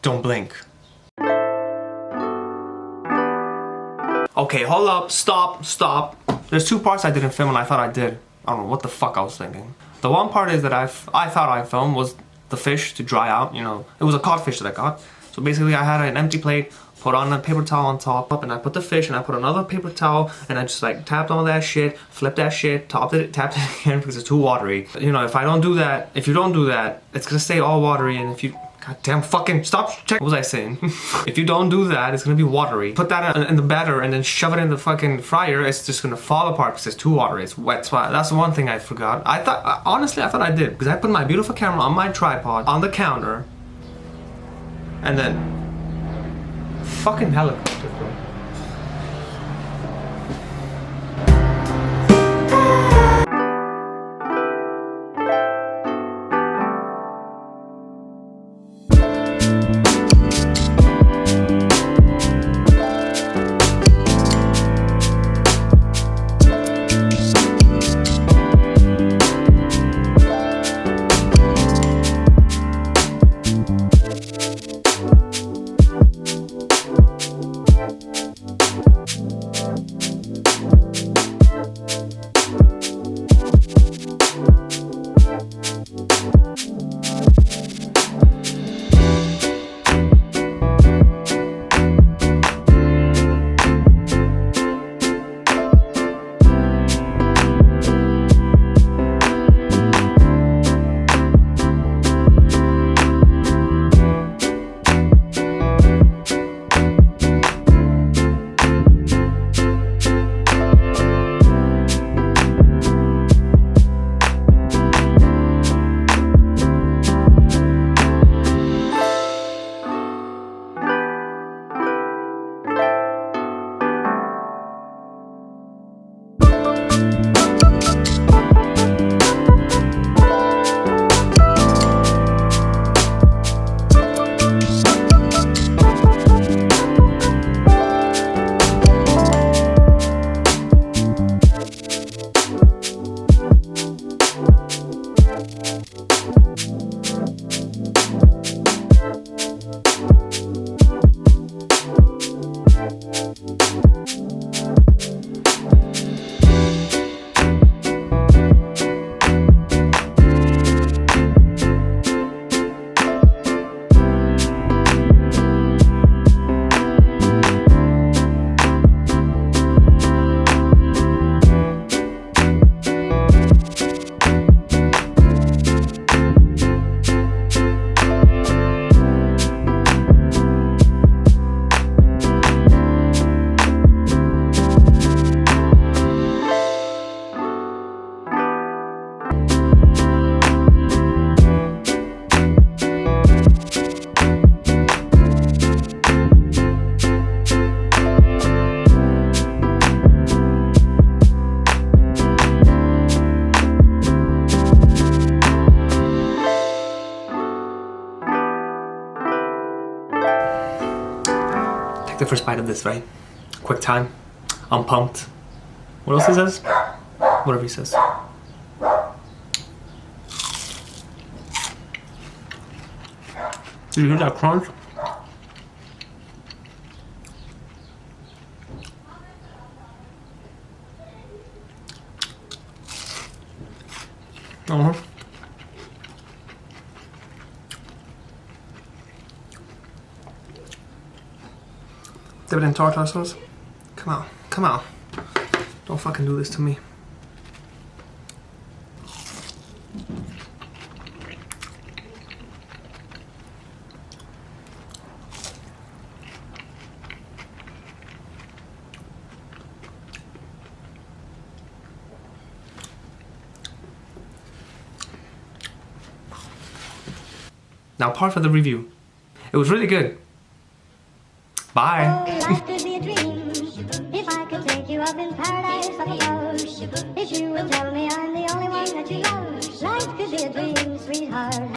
Don't blink. Okay, hold up, stop. There's two parts I didn't film and I thought I did. I don't know what the fuck I was thinking. The one part is that I thought I filmed was the fish to dry out, you know. It was a codfish that I got. So basically I had an empty plate, put on a paper towel on top, and I put the fish and I put another paper towel and I just like tapped on that shit, flipped that shit, tapped it again because it's too watery. You know, if you don't do that, it's gonna stay all watery, and if you goddamn fucking stop check. What was I saying? If you don't do that, it's gonna be watery. Put that in the batter and then shove it in the fucking fryer. It's just gonna fall apart because it's too watery. It's wet. So that's the one thing I forgot. Honestly, I thought I did because I put my beautiful camera on my tripod on the counter, and then fucking helicopter, bro. The first bite of this, right? Quick time. I'm pumped. What else he says? Whatever he says. Did you hear that crunch? Uh-huh. Dip it in tartar sauce. Come on. Don't fucking do this to me. Now part for the review. It was really good. Bye. Life could be a dream if I could take you up in paradise up above. If you would tell me I'm the only one that you love. Life could be a dream, sweetheart.